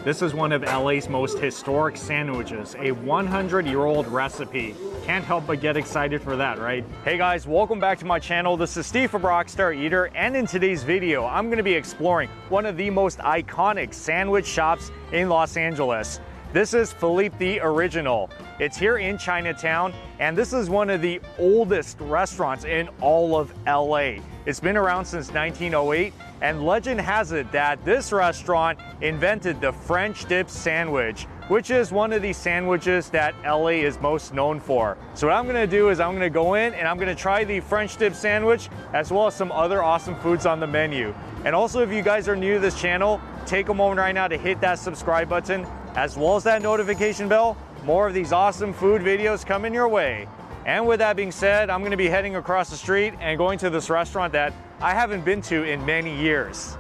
This is one of LA's most historic sandwiches, a 100-year-old recipe. Can't help but get excited for that, right? Hey guys, welcome back to my channel. This is Steve from Rockstar Eater, and in today's video, I'm gonna be exploring one of the most iconic sandwich shops in Los Angeles. This is Philippe the Original. It's here in Chinatown, and this is one of the oldest restaurants in all of LA. It's been around since 1908, and legend has it that this restaurant invented the French dip sandwich, which is one of the sandwiches that LA is most known for. So what I'm gonna do is I'm gonna go in and I'm gonna try the French dip sandwich as well as some other awesome foods on the menu. And also, if you guys are new to this channel, take a moment right now to hit that subscribe button as well as that notification bell. More of these awesome food videos coming your way. And with that being said, I'm gonna be heading across the street and going to this restaurant that I haven't been to in many years.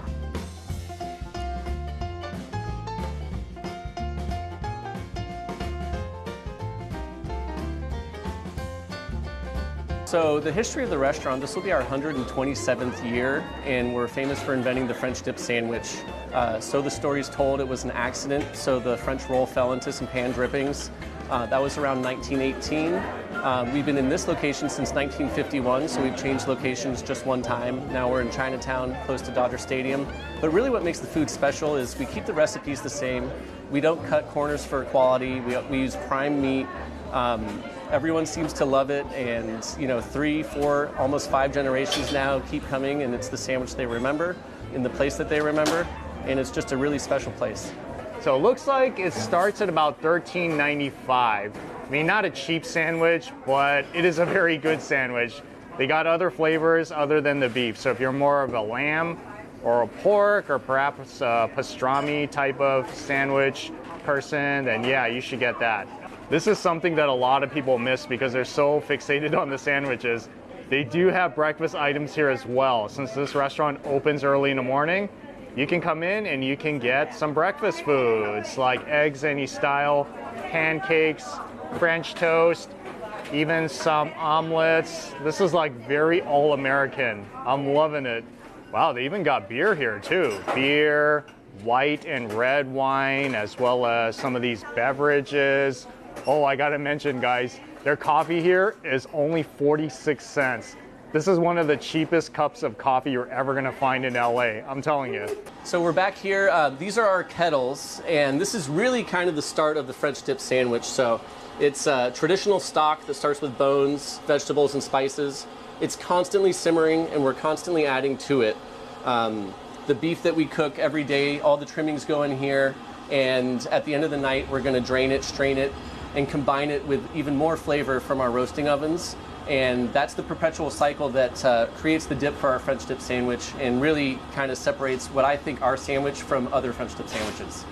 So the history of the restaurant, this will be our 127th year, and we're famous for inventing the French dip sandwich. So the story's told it was an accident, so the French roll fell into some pan drippings. That was around 1918. We've been in this location since 1951, so we've changed locations just one time. Now we're in Chinatown, close to Dodger Stadium. But really what makes the food special is we keep the recipes the same. We don't cut corners for quality. We use prime meat. Everyone seems to love it, and 3, 4, almost 5 generations now keep coming, and it's the sandwich they remember in the place that they remember, and it's just a really special place. So it looks like it starts at about $13.95. I mean, not a cheap sandwich, but it is a very good sandwich. They got other flavors other than the beef. So if you're more of a lamb or a pork or perhaps a pastrami type of sandwich person, then yeah, you should get that. This is something that a lot of people miss because they're so fixated on the sandwiches. They do have breakfast items here as well. Since this restaurant opens early in the morning, you can come in and you can get some breakfast foods like eggs any style, pancakes, French toast, even some omelets. This is like very all-American. I'm loving it. Wow, they even got beer here too. Beer, white and red wine, as well as some of these beverages. Oh, I gotta mention, guys, their coffee here is only 46 cents. This is one of the cheapest cups of coffee you're ever gonna find in LA, I'm telling you. So we're back here. These are our kettles, and this is really kind of the start of the French dip sandwich. So it's a traditional stock that starts with bones, vegetables, and spices. It's constantly simmering, and we're constantly adding to it. The beef that we cook every day, all the trimmings go in here, and at the end of the night, we're gonna drain it, strain it, and combine it with even more flavor from our roasting ovens. And that's the perpetual cycle that creates the dip for our French dip sandwich and really kind of separates what I think our sandwich from other French dip sandwiches.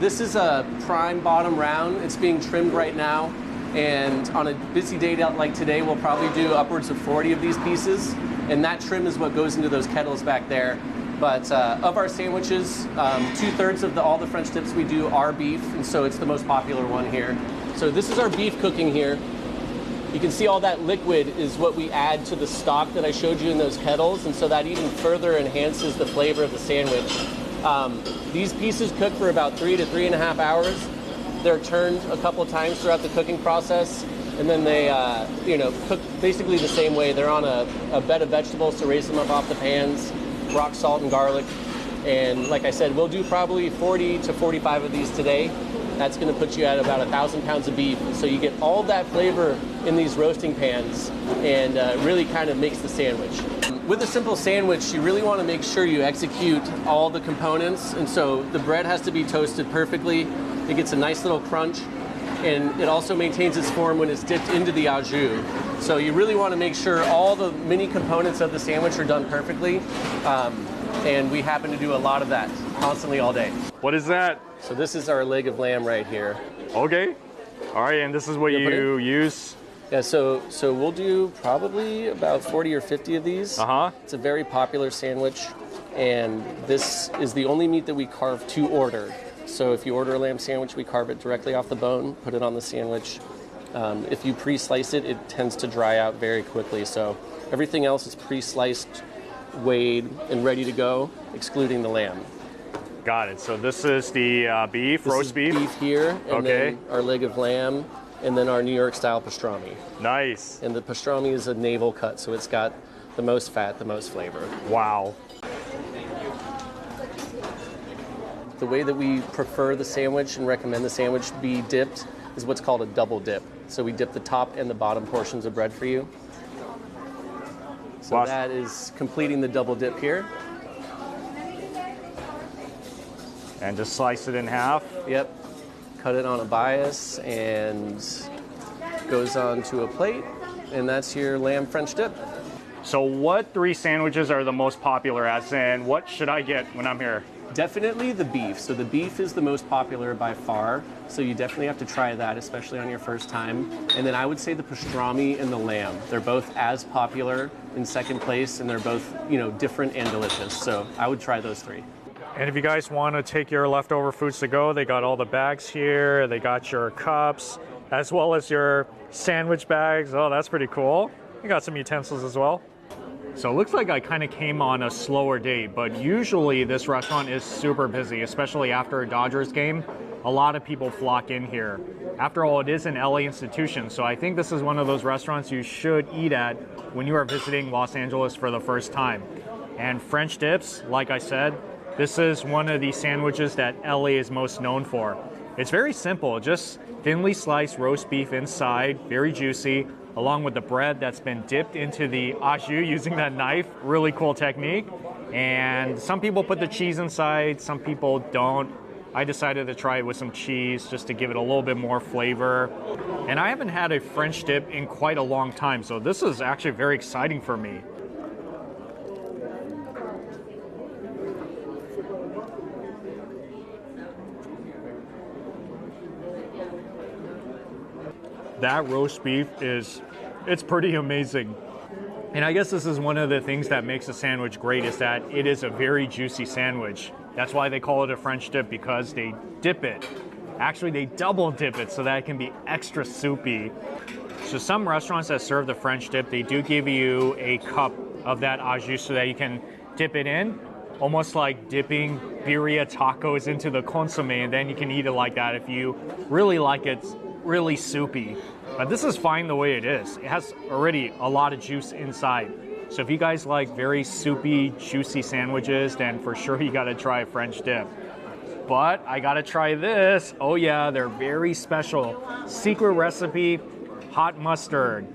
This is a prime bottom round. It's being trimmed right now. And on a busy day like today, we'll probably do upwards of 40 of these pieces. And that trim is what goes into those kettles back there. But of our sandwiches, 2/3 of all the French dips we do are beef, and so it's the most popular one here. So this is our beef cooking here. You can see all that liquid is what we add to the stock that I showed you in those kettles, and so that even further enhances the flavor of the sandwich. These pieces cook for about 3 to 3.5 hours. They're turned a couple times throughout the cooking process, and then they cook basically the same way. They're on a bed of vegetables to raise them up off the pans. Rock salt and garlic, and like I said, we'll do probably 40 to 45 of these today. That's going to put you at about 1,000 pounds of beef, so you get all that flavor in these roasting pans, and really kind of makes the sandwich. With a simple sandwich, you really want to make sure you execute all the components, and so the bread has to be toasted perfectly. It gets a nice little crunch, and it also maintains its form when it's dipped into the au jus. So you really want to make sure all the mini components of the sandwich are done perfectly, and we happen to do a lot of that constantly all day. What is that? So this is our leg of lamb right here. Okay. All right, and this is what you use? Yeah, so we'll do probably about 40 or 50 of these. It's a very popular sandwich, and this is the only meat that we carve to order. So if you order a lamb sandwich, we carve it directly off the bone, put it on the sandwich. If you pre-slice it, it tends to dry out very quickly. So everything else is pre-sliced, weighed, and ready to go, excluding the lamb. Got it. So this is the beef, This roast is beef. beef here, and Okay. then our leg of lamb, and then our New York style pastrami. Nice. And the pastrami is a navel cut, so it's got the most fat, the most flavor. Wow. The way that we prefer the sandwich and recommend the sandwich be dipped is what's called a double dip. So we dip the top and the bottom portions of bread for you. So Wow. that is completing the double dip here. And just slice it in half. Yep. Cut it on a bias and goes onto a plate, and that's your lamb French dip. So what 3 sandwiches are the most popular as in what should I get when I'm here? Definitely the beef. So the beef is the most popular by far. So you definitely have to try that, especially on your first time. And then I would say the pastrami and the lamb. They're both as popular in second place, and they're both, different and delicious. So I would try those 3. And if you guys want to take your leftover foods to go, they got all the bags here. They got your cups as well as your sandwich bags. Oh, that's pretty cool. You got some utensils as well. So it looks like I kind of came on a slower day, but usually this restaurant is super busy, especially after a Dodgers game. A lot of people flock in here. After all, it is an LA institution, so I think this is one of those restaurants you should eat at when you are visiting Los Angeles for the first time. And French dips, like I said, this is one of the sandwiches that LA is most known for. It's very simple, just thinly sliced roast beef inside, very juicy, along with the bread that's been dipped into the au jus using that knife. Really cool technique. And some people put the cheese inside, some people don't. I decided to try it with some cheese just to give it a little bit more flavor. And I haven't had a French dip in quite a long time, so this is actually very exciting for me. That roast beef it's pretty amazing. And I guess this is one of the things that makes a sandwich great is that it is a very juicy sandwich. That's why they call it a French dip, because they dip it. Actually, they double dip it so that it can be extra soupy. So some restaurants that serve the French dip, they do give you a cup of that au jus so that you can dip it in, almost like dipping birria tacos into the consomme, and then you can eat it like that if you really like it really soupy. But this is fine the way it is. It has already a lot of juice inside. So if you guys like very soupy, juicy sandwiches, then for sure you gotta try a French dip. But I gotta try this. Oh yeah, they're very special. Secret recipe, hot mustard.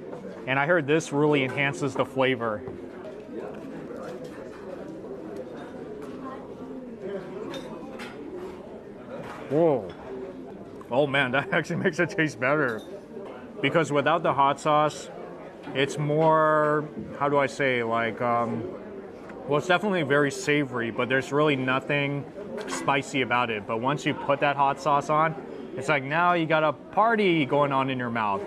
And I heard this really enhances the flavor. Whoa. Oh man, that actually makes it taste better. Because without the hot sauce, it's more, how do I say, well, it's definitely very savory, but there's really nothing spicy about it. But once you put that hot sauce on, it's like now you got a party going on in your mouth.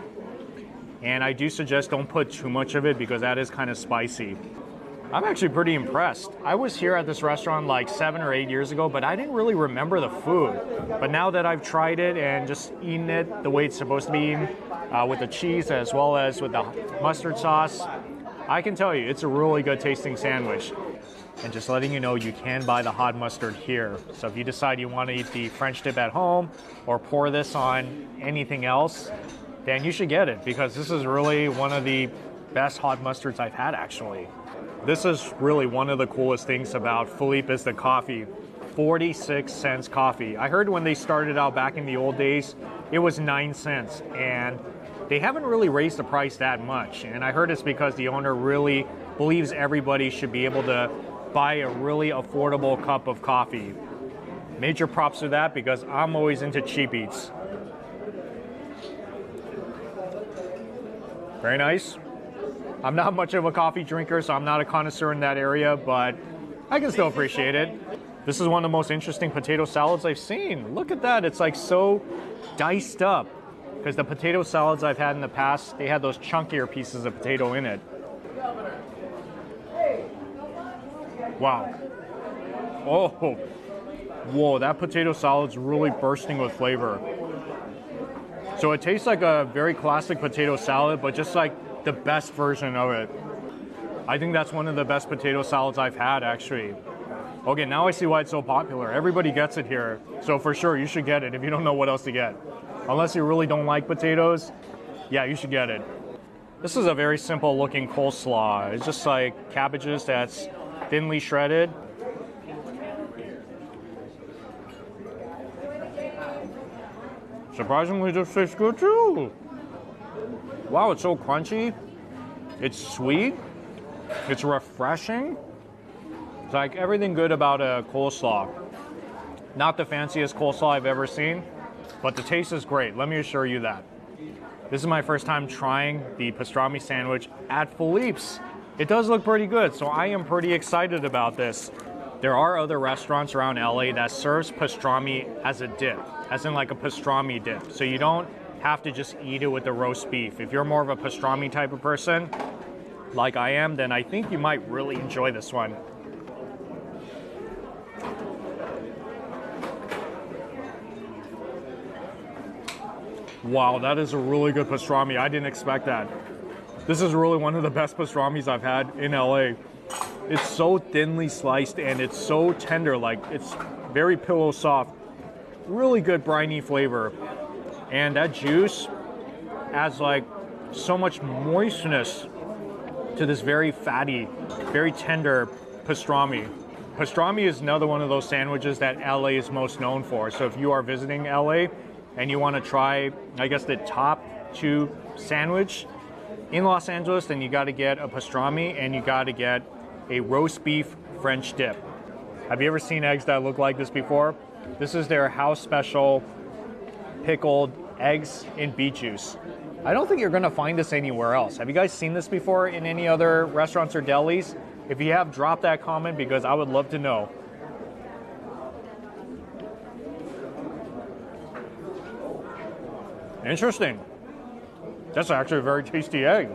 And I do suggest don't put too much of it because that is kind of spicy. I'm actually pretty impressed. I was here at this restaurant like 7 or 8 years ago, but I didn't really remember the food. But now that I've tried it and just eaten it the way it's supposed to be eaten, with the cheese as well as with the mustard sauce, I can tell you it's a really good tasting sandwich. And just letting you know, you can buy the hot mustard here. So if you decide you want to eat the French dip at home or pour this on anything else, then you should get it because this is really one of the best hot mustards I've had actually. This is really one of the coolest things about Philippe is the coffee. 46 cents coffee. I heard when they started out back in the old days, it was 9 cents. And they haven't really raised the price that much. And I heard it's because the owner really believes everybody should be able to buy a really affordable cup of coffee. Major props to that because I'm always into cheap eats. Very nice. I'm not much of a coffee drinker, so I'm not a connoisseur in that area, but I can still appreciate it. This is one of the most interesting potato salads I've seen. Look at that, it's like so diced up. Because the potato salads I've had in the past, they had those chunkier pieces of potato in it. Wow. Oh, whoa, that potato salad's really bursting with flavor. So it tastes like a very classic potato salad, but just like the best version of it. I think that's one of the best potato salads I've had, actually. Okay, now I see why it's so popular. Everybody gets it here. So for sure, you should get it if you don't know what else to get. Unless you really don't like potatoes, yeah, you should get it. This is a very simple looking coleslaw. It's just like cabbages that's thinly shredded. Surprisingly, this tastes good too. Wow, it's so crunchy. It's sweet. It's refreshing. It's like everything good about a coleslaw. Not the fanciest coleslaw I've ever seen, but the taste is great. Let me assure you that. This is my first time trying the pastrami sandwich at Philippe's. It does look pretty good, so I am pretty excited about this. There are other restaurants around LA that serves pastrami as a dip, as in like a pastrami dip. So you don't have to just eat it with the roast beef. If you're more of a pastrami type of person, like I am, then I think you might really enjoy this one. Wow, that is a really good pastrami. I didn't expect that. This is really one of the best pastramis I've had in LA. It's so thinly sliced and it's so tender, like it's very pillow soft. Really good briny flavor. And that juice adds like so much moistness to this very fatty, very tender pastrami. Pastrami is another one of those sandwiches that LA is most known for. So if you are visiting LA and you want to try, I guess, the top 2 sandwich in Los Angeles, then you got to get a pastrami and you got to get a roast beef French dip. Have you ever seen eggs that look like this before? This is their house special pickled eggs in beet juice. I don't think you're going to find this anywhere else. Have you guys seen this before in any other restaurants or delis? If you have, drop that comment because I would love to know. Interesting. That's actually a very tasty egg.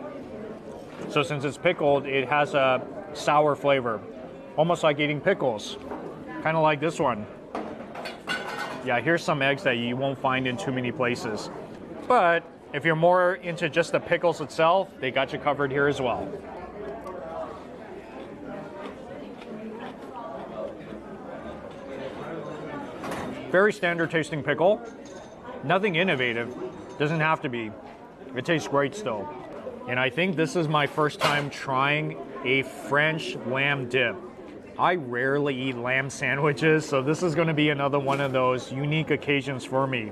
So since it's pickled, it has a sour flavor, almost like eating pickles, kind of like this one. Yeah, here's some eggs that you won't find in too many places. But if you're more into just the pickles itself, they got you covered here as well. Very standard tasting pickle. Nothing innovative. Doesn't have to be. It tastes great still. And I think this is my first time trying a French lamb dip. I rarely eat lamb sandwiches, so this is going to be another one of those unique occasions for me.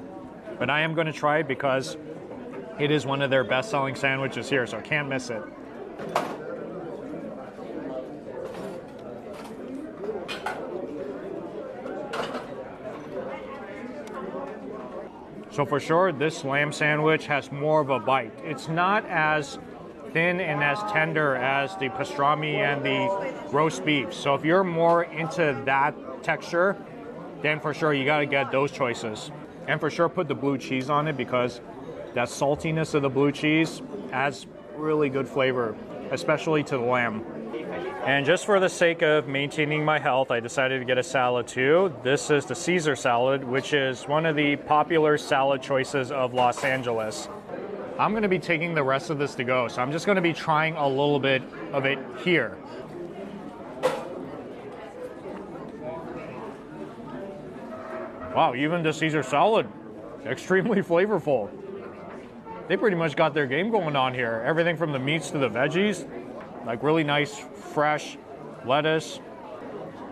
But I am going to try it because it is one of their best-selling sandwiches here, so I can't miss it. So for sure, this lamb sandwich has more of a bite. It's not as thin and as tender as the pastrami and the roast beef. So if you're more into that texture, then for sure you gotta get those choices. And for sure put the blue cheese on it because that saltiness of the blue cheese adds really good flavor, especially to the lamb. And just for the sake of maintaining my health, I decided to get a salad too. This is the Caesar salad, which is one of the popular salad choices of Los Angeles. I'm going to be taking the rest of this to go, so I'm just going to be trying a little bit of it here. Wow, even the Caesar salad, extremely flavorful. They pretty much got their game going on here. Everything from the meats to the veggies, like really nice, fresh lettuce.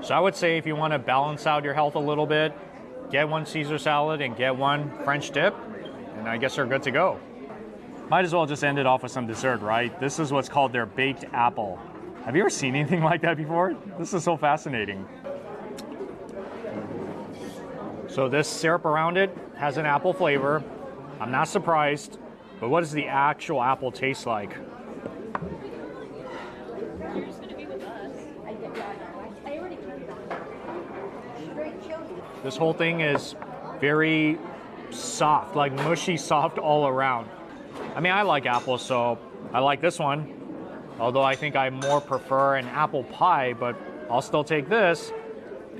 So I would say if you want to balance out your health a little bit, get one Caesar salad and get one French dip, and I guess you're good to go. Might as well just end it off with some dessert, right? This is what's called their baked apple. Have you ever seen anything like that before? This is so fascinating. So this syrup around it has an apple flavor. I'm not surprised, but what does the actual apple taste like? This whole thing is very soft, like mushy soft all around. I mean, I like apples, so I like this one. Although I think I more prefer an apple pie, but I'll still take this.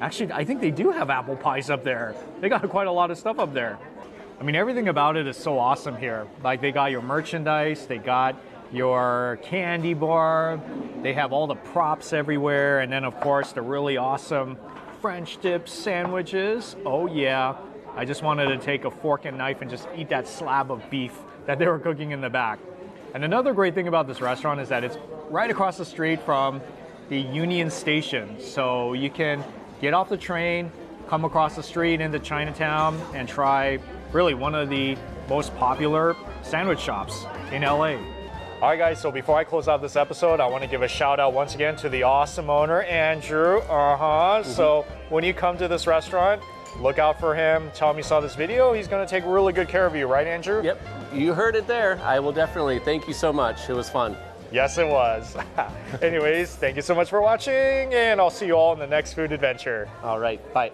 Actually, I think they do have apple pies up there. They got quite a lot of stuff up there. I mean, everything about it is so awesome here. Like they got your merchandise, they got your candy bar. They have all the props everywhere. And then, of course, the really awesome French dip sandwiches. Oh, yeah. I just wanted to take a fork and knife and just eat that slab of beef that they were cooking in the back. And another great thing about this restaurant is that it's right across the street from the Union Station. So you can get off the train, come across the street into Chinatown, and try really one of the most popular sandwich shops in LA. All right, guys, so before I close out this episode, I want to give a shout out once again to the awesome owner, Andrew. So when you come to this restaurant, look out for him. Tell him you saw this video. He's going to take really good care of you, right, Andrew? Yep, you heard it there. I will definitely. Thank you so much. It was fun. Yes, it was. Anyways, thank you so much for watching, and I'll see you all in the next food adventure. All right, bye.